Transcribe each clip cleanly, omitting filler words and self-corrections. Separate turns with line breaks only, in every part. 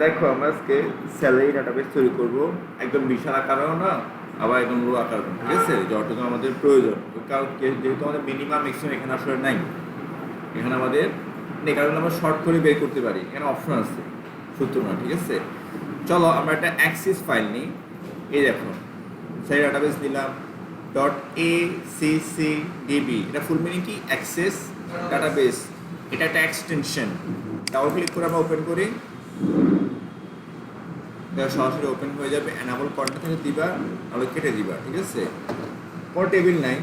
দেখো আমরা আজকে স্যালারি ডাটাবেস তৈরি করব, একদম বিশাল আকারও না, আবার একদম লো আকারও না, ঠিক আছে? যতটুকু আমাদের প্রয়োজন, কারণ যেহেতু আমাদের মিনিমাম ম্যাক্সিমাম এখানে আসলে নাই, এখানে আমাদের নেই, কারণ আমরা শর্ট করে বের করতে পারি, এখানে অপশন আছে, সূত্র না, ঠিক আছে? চলো আমরা একটা অ্যাক্সিস ফাইল নিই। এই দেখো স্যালারি ডাটাবেস নিলাম dot A C C DB, এটা ফুল মিনিং কি? Access database. এটা একটা এক্সটেনশন। ডাবল ক্লিক করে আমরা ওপেন করি, এটা সরাসরি ওপেন হয়ে যাবে। এনাবল কন্টেন্ট দিবা, নাহলে কেটে দিবা, ঠিক আছে? কোনো টেবিল নাই,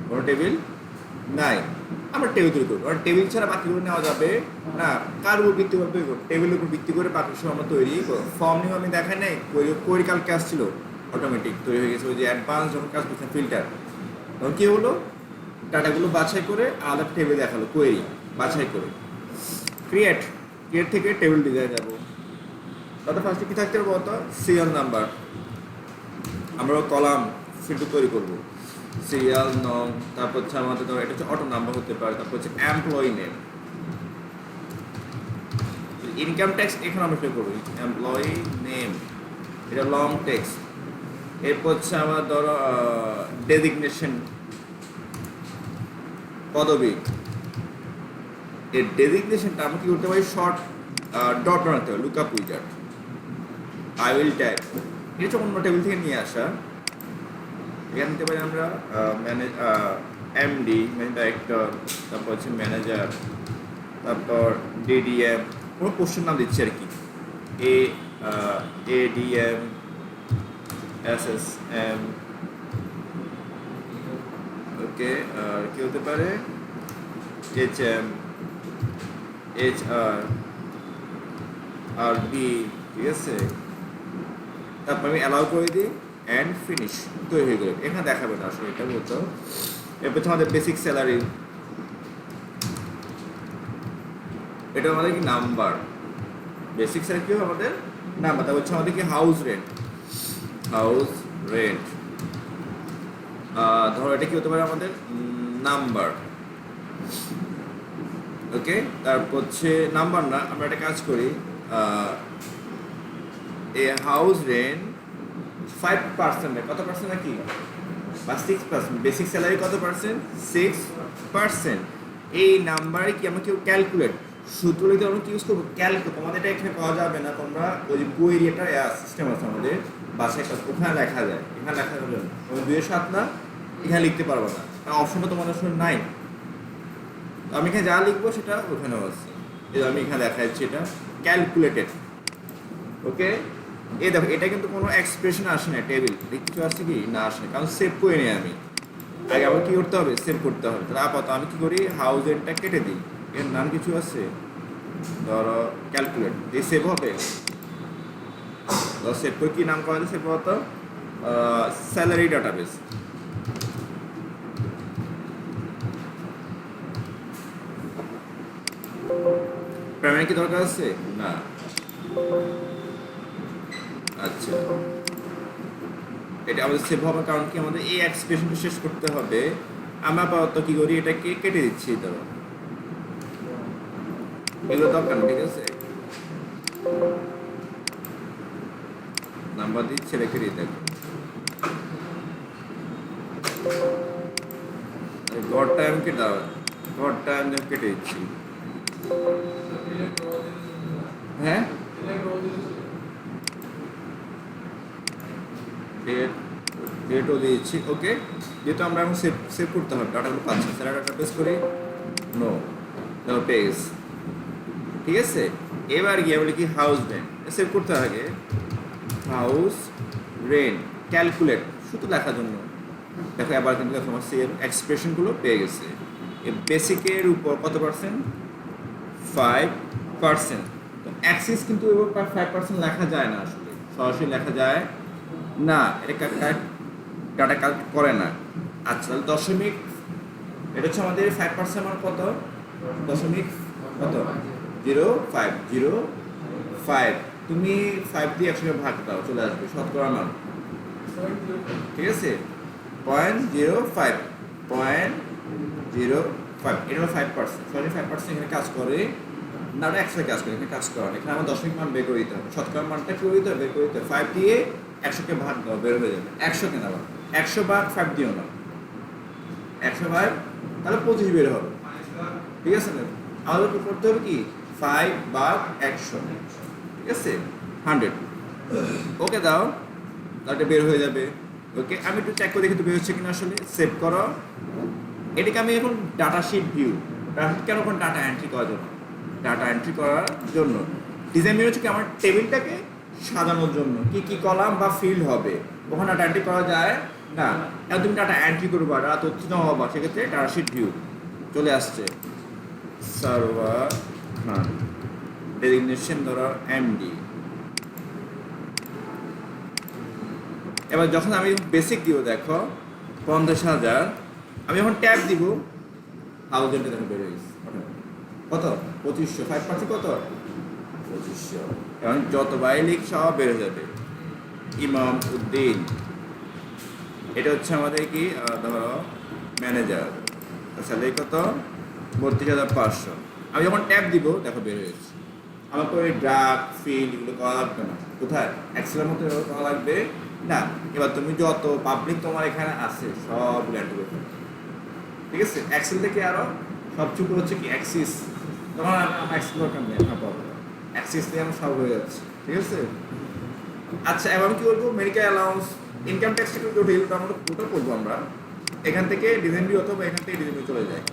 কোনো টেবিল নাই, আমরা টেবিল তৈরি করবো। আর টেবিল ছাড়া বাকিগুলো নেওয়া যাবে না, কার উপর ভিত্তি করে তৈরি করবো? টেবিলের উপর ভিত্তি করে বাকি সব আমরা তৈরি করবো। ফর্ম নিয়ে আমি দেখাই নাই, কোয়েরি কালকে আসছিল, অটোমেটিক তৈরি হয়ে গেছে। ওই যে অ্যাডভান্স যখন কাজ করছেন ফিল্টার, তখন কী হলো, ডাটাগুলো বাছাই করে আলাদা টেবিল দেখালো, কোয়েরি বাছাই করে। ক্রিয়েট থেকে টেবিল ডিজাইন যাবো। তাতে ফার্স্টে কী থাকতে হবে বলতো? Serial number. আমরা কলাম ফিল্ড তৈরি করবো, সিরিয়াল নং, তারপর হচ্ছে আমাদের ধরো এটা হচ্ছে অটো নাম্বার হতে পারে, তারপর হচ্ছে এমপ্লয়ি নেম। ইনকাম ট্যাক্স এখানে আমরা ফিল করবো, এমপ্লয়ি নেম, এটা লং টেক্সট। এরপর হচ্ছে আমার ধরো ডেজিগনেশন, পদবি। এর ডেজিগনেশনটা আমরা কি করতে পারি? শর্ট ডট বানাতে হবে, lookup wizard. I will type, এটা হচ্ছে অন্য টেবিল থেকে নিয়ে আসা। এখানে নিতে পারি আমরা ম্যানেজ, এমডি ম্যানেজ ডাইরেক্টর, তারপর হচ্ছে ম্যানেজার, তারপর ডিডিএম, কোনো পোস্টের নাম দিচ্ছি আর কি, এডিএম, এসএসএম, ওকে। আর কি হতে পারে? এইচএম, এইচআর, আর বি, ঠিক আছে? তারপর আমি অ্যালাউ করে দিই অ্যান্ড ফিনিশ, তৈরি হয়ে গেল। এখানে দেখাবে না আসলে, এটা বলতো। এরপর হচ্ছে আমাদের বেসিক স্যালারি, এটা আমাদের কি নাম্বার, বেসিক স্যালারি কি আমাদের নাম্বার। তারপর হচ্ছে আমাদের কি হাউস রেন্ট, হাউস রেন্ট, ধরো এটা কি হতে পারে আমাদের নাম্বার, ওকে। তারপর হচ্ছে নাম্বার না, আমরা একটা কাজ করি, এ হাউস রেন্ট 5%, কত পার্সেন্ট নাকি, বা 6%, বেসিক স্যালারি কত পার্সেন্ট? 6%। এই নাম্বারে কি আমরা কেউ ক্যালকুলেট, সূত্র লিখতে আমরা কি ইউজ করবো? ক্যালকুলেট। তোমাদের এটা এখানে পাওয়া যাবে না, তোমরা ওই যে কোয়েরি একটা সিস্টেম আছে আমাদের বাসায় কাজ, ওখানে লেখা যায়, এখানে লেখা যাবে না। তুমি 2-7 না, এখানে লিখতে পারবো না, কারণ অপশনটা তোমাদের আসলে নাই। তো আমি এখানে যা লিখবো সেটা ওখানেও আছে, এই আমি এখানে দেখা যাচ্ছে এটা ক্যালকুলেটেড, ওকে। এই দেখো এটা কিন্তু কোনো এক্সপ্রেশন আসে না, টেবিল কিছু আসছে কি না, আসে, কারণ সেভ করে নিই আমি। আগে আবার কী করতে হবে? সেভ করতে হবে। তাহলে আপাতত আমি কী করি? হাউস রেন্টটা কেটে দিই, এর নাম কিছু আছে, ধরো ক্যালকুলেট, এই সেভ হবে। ধরো সেভ করে কী নাম করা যায়? সেভ হতো স্যালারি ডাটাবেস। পেমেন্ট কি দরকার আছে? না। আচ্ছা, এটা আমাদের সেভ হবে, কারণ কি আমাদের এই এক্সপ্রেশনটা শেষ করতে হবে। আমরা আপাতত কি করি? এটাকে কেটে দিচ্ছি, ধরো এগুলো দরকার না, ঠিক আছে? নাম্বার দিচ্ছি, রেখে দিই। দেখো ঘরটা আমি কেটে দাও, ঘরটা আমি কেটে দিচ্ছি। হ্যাঁ, ডেটও দিয়েছি, ওকে। যেহেতু আমরা এখন সেভ সেভ করতে হবে, ডাটাগুলো পাচ্ছি, স্যালারি ডাটাবেস করি, নো, পেয়ে গেছি, ঠিক আছে। এবার গিয়ে বলি কি হাউস রেন্ট সেভ করতে আগে, হাউস রেন্ট ক্যালকুলেট, শুধু লেখার জন্য। দেখো এবার কিন্তু দেখো আমার সেভ এক্সপ্রেশনগুলো পেয়ে গেছে। এই বেসিকের উপর কত পার্সেন্ট? 5%। তো অ্যাক্সিস কিন্তু এবার 5% লেখা যায় না, আসলে সরাসরি লেখা যায় না, এটা ডাটা কালেক্ট করে না। আচ্ছা, তাহলে দশমিক, এটা হচ্ছে আমাদের 5% আমার কত? দশমিক কত? 0.505। তুমি 5 দিয়ে 100 ভাগ দাও, চলে আসবে শতকরা মান, ঠিক আছে? 0.05, 0.05, এটা হলো 5%। সরি 5% এখানে কাজ করে না ওটা একসাথে কাজ করে, এখানে কাজ করা না। এখানে আমার দশমিক মান বের করে দিতে হবে, শতকরা মানটা করে দিতে হবে, বের করে দিতে হবে। 5 দিয়ে 100কে ভাগ দাও, বের হয়ে যাবে 100 কেন আবার 100 ভাগ 5 দিও না, 100 ভাগ তাহলে 25 বের হবে, ঠিক আছে না? আমাদের করতে হবে কি 5 ভাগ 100, ঠিক আছে 100। ওকে দাও, তাহলে বের হয়ে যাবে। ওকে আমি একটু চেক করে দেখি তো বের হচ্ছে কিনা। আসলে সেভ করো এটাকে। আমি এখন datasheet view, datasheet কেন এখন ডাটা এন্ট্রি করার জন্য, ডাটা এন্ট্রি করার জন্য। ডিজাইন ভিউ হচ্ছে কি আমার টেবিলটাকে সাজানোর জন্য, কি কি কলাম বা ফিল্ড হবে ওখানে ডাটা এন্ট্রি করা যায় না। এখন তুমি ডাটা এন্ট্রি করবা, ডাটা তথ্য জমা হবা, সেক্ষেত্রে ডাটা শিট ভিউ চলে আসছে। সার্ভার হ্যাঁ, ডেজিগনেশন ধরো এমডি। এবার যখন আমি বেসিক দিব দেখো 50,000, আমি যখন ট্যাব দিব 1000 দেখো বের হয়ে গেছে কত 2500, 5% কত 2500। এখন যত বাই লিখ সব বেড়ে যাবে। ইমাম উদ্দিন, এটা হচ্ছে আমাদের কি ধরো ম্যানেজার, স্যালারি কত 32,500। আমি যখন ট্যাব দিব দেখো বের হয়েছে। আমাকে ওই ড্রাগ ফিল এগুলো করা লাগবে না। কোথায় এক্সেলের মতো করা লাগবে না। এবার তুমি যত পাবলিক তোমার এখানে আছে সব ল্যান্ড করবে, ঠিক আছে? এক্সেল থেকে আরো সবচুকু হচ্ছে কি অ্যাক্সিস, তোমার অ্যাক্সেল দরকার নেই, অ্যাক্সিস দিয়ে আমার সব হয়ে যাচ্ছে, ঠিক আছে? আচ্ছা এবার আমি কি করবো, মেডিকেল অ্যালাউন্স ইনকাম ট্যাক্স থেকে উঠে আমরা ওটা করবো। আমরা এখান থেকে ডিজাইন ভিউ অথবা এখান থেকে ডিজাইন ভিউ চলে যায়।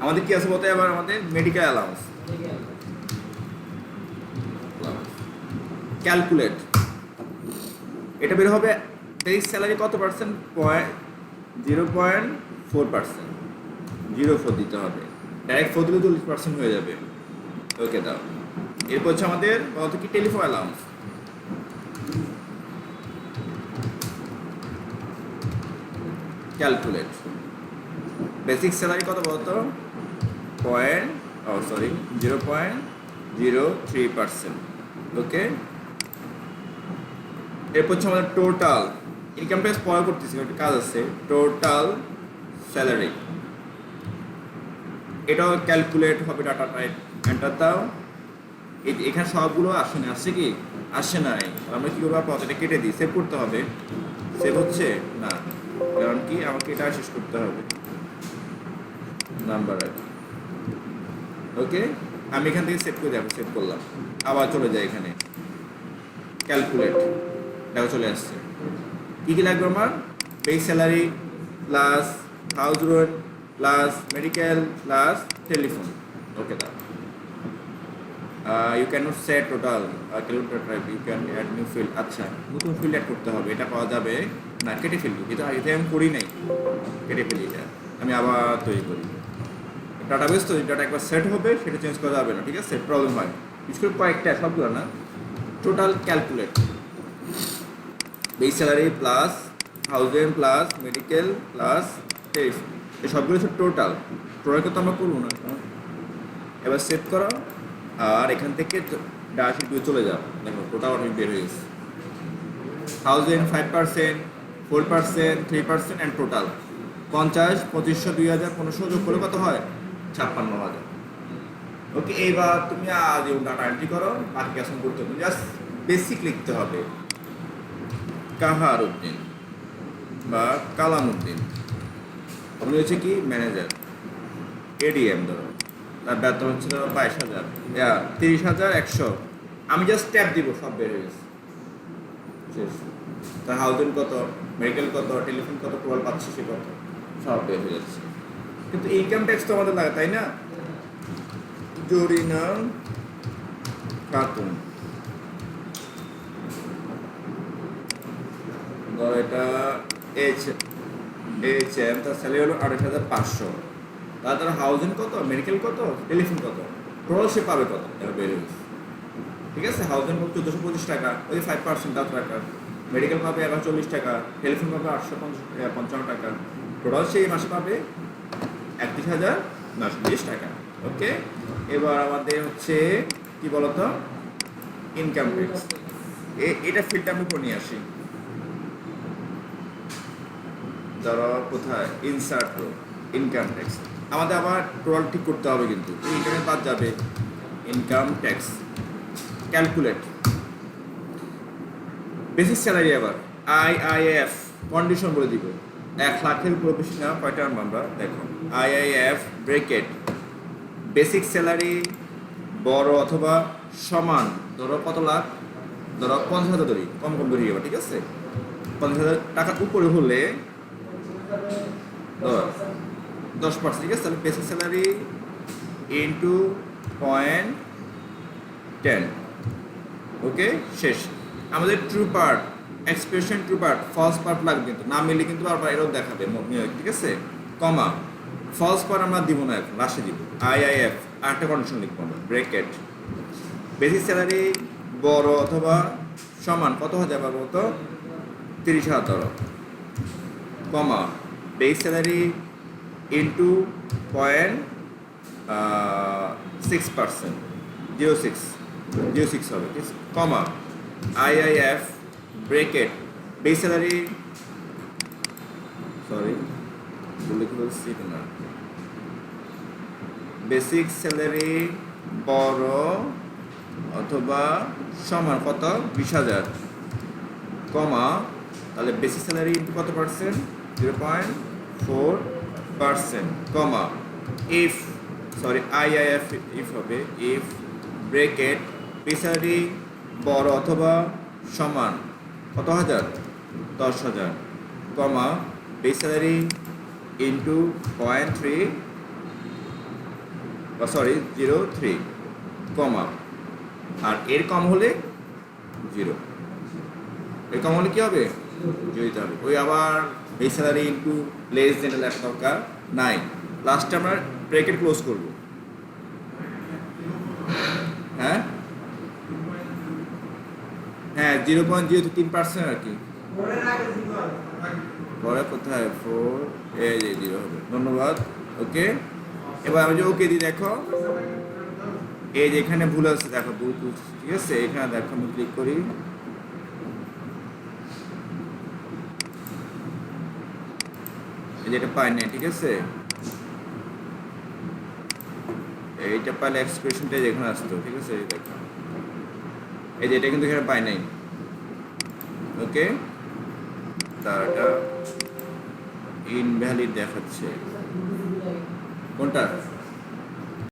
আমাদের কি আছে বলতে, এবার আমাদের মেডিকেল অ্যালাউন্স ক্যালকুলেট, এটা বের হবে বেস স্যালারি কত পার্সেন্ট, 0.4%, 0.4 দিতে হবে। ডাইরেক্ট 4 দিলে 40% হয়ে যাবে। ওকে দাও। এরপর হচ্ছে আমাদের বলতো কি telephone allowance, calculate basic salary কত বলতো 0.03%। ওকে এরপর হচ্ছে আমাদের টোটাল ইনকাম ট্যাক্স পরে করতেছি, একটা কাজ আছে টোটাল স্যালারি, এটাও ক্যালকুলেট হবে। ডাটা টাইপ এন্টার দাও। এখানে সবগুলো আসে না, আসছে কি আসে নাই, আমরা কি করবো প্রত্যেকটা কেটে দিই, সেভ করতে হবে। সেভ হচ্ছে না, কারণ কি আমাকে এটা শেষ করতে হবে নাম্বার আর কি। ওকে আমি এখান থেকে সেভ করে যাবো, সেভ করলাম, আবার চলে যাই এখানে ক্যালকুলেট, দেখো চলে আসছে। কী কী লাগবে আমার, base salary plus house rent plus medical plus telephone. Okay দাও। You can not set total calculator type, you can add new field. আচ্ছা নতুন ফিল্ড অ্যাড করতে হবে, এটা পাওয়া যাবে না, কেটে ফেলবি। এটা আমি করি নাই, কেটে ফেলি, এটা আমি আবার তৈরি করি। ডাটাবেস তো ডাটা একবার সেট হবে, সেটা চেঞ্জ করা যাবে না, ঠিক আছে? প্রবলেম হয় বিশেষ করে কয়েকটা, সবগুলো না। Total calculate base salary plus house rent plus medical plus telephone, এই সবগুলো হচ্ছে টোটাল। টোটালকে তো আমরা করবো না। এবার সেভ করো, আর এখান থেকে ডাটা শিট ভিউ চলে যাও। দেখো টোটাল অনেক বের হয়ে গেছে। হাউস রেন্ট 5%, 4%, 3% অ্যান্ড টোটাল 50, 2500, 2000, 1500 যোগ করলে কত হয় 56,000। ওকে এইবার তুমি আজ ডাটা এন্ট্রি করো, বাকি কাজ করতে হবে, জাস্ট বেসিক লিখতে হবে। কাহার উদ্দিন বা কালাম উদ্দিন, উনি হচ্ছে কি ম্যানেজার, এডিএম ধরো, তার বেতন হচ্ছে ধরো 22,000, 30,100। আমি জাস্ট ট্যাপ দিব, সব বের হয়ে গেছে শেষ। তার হাউজিং কত, মেডিকেল কত, টেলিফোন কত, টোটাল পাচ্ছে সে কত, সব বের হয়ে যাচ্ছে। কিন্তু ইনকাম ট্যাক্স তো আমাদের লাগে, তাই না? জরিনা খাতুন, ধরো এটা এইচ এম, তার স্যালারি হলো 28,500। তার হাউজিং কত, মেডিকেল কত, টেলিফোন কত, টোটাল সে পাবে কত, এটা বের হয়ে গেছে, ঠিক আছে? হাউজিং 1425 টাকা, ওই 5% 10 টাকা, মেডিকেল পাবে 140 টাকা, টেলিফোন পাবে 855 টাকা, টোটাল সেই মাসে পাবে 31,920 টাকা। ওকে এবার আমাদের হচ্ছে কি বলতো ইনকাম ট্যাক্স, এটা ফিল্ডটা আমি করে নিয়ে আসি। ধরো কোথায় ইনসার্ট ইনকাম ট্যাক্স, আমাদের আবার টোটাল ঠিক করতে হবে, কিন্তু ইন্টারনেট বাদ যাবে। Income tax calculate basic salary. আবার আইআইএফ কন্ডিশন বলে দিব, 1,00,000-এর উপরে বেশি না। কয়টা আনবো আমরা দেখো, আইআইএফ ব্রেকেট বেসিক স্যালারি বড় অথবা সমান, ধরো কত লাখ, ধরো 50,000 ধরি, কম কম ধরি এবার, ঠিক আছে? 50,000 টাকার উপরে হলে 10%, ঠিক আছে? তাহলে বেসিক স্যালারি ইন্টু 0.10, ওকে, শেষ। আমাদের true part expression, true part false part লাগবে, কিন্তু না মিললে কিন্তু আবার এরও দেখাবে, ঠিক আছে? কমা ফলস পার্ট আমরা দিব না, এখন লাস্টে দিব। আইআইএফ আরেকটা কন্ডিশন লিখবো আমরা, ব্রেকেট বেসিক স্যালারি বড় অথবা সমান কত হাজার পাবো, তো 30,000 ধরো, কমা বেস স্যালারি ইন্টু 0.6%, 0.6 হবে, ঠিক আছে? কমা IIF bracket base salary, sorry বলে কি বলছি না, বেসিক স্যালারি বড় অথবা সমান কত, 20,000, কমা তাহলে বেসিক স্যালারি ইন্টু কত পার্সেন্ট, 0.4%, কমা ইফ, সরি আইআইএফ ইফ হবে, ইফ ব্রেকেট বেসিক স্যালারি বড় অথবা সমান কত হাজার, 10,000, কমা বেস স্যালারি ইন্টু 0.03, কমা আর এর কম হলে 0, এর কম হলে কি হবে, 0 দিতে হবে। ওই আবার base salary into less than লেখা দরকার নাই, লাস্টে আমরা ব্রেকেট ক্লোজ করব। হ্যাঁ হ্যাঁ 0.03% আর কি, পরে কোথায় 4, এই যে 0 হবে। ধন্যবাদ, ওকে। এবার আমি যে ওকে দিই, দেখো এই যে এখানে ভুল আছে, দেখো ভুল, ঠিক আছে? এখানে দেখো আমি ক্লিক করি, এই যে এটা পাই নাই, ঠিক আছে? এইটা পাইলে এক্সপ্রেশনটা যেখানে আসতো, ঠিক আছে? এই দেখো, এই যে এটা কিন্তু এখানে পাই নাই, ওকে? তার এটা ইনভ্যালিড দেখাচ্ছে, কোনটা?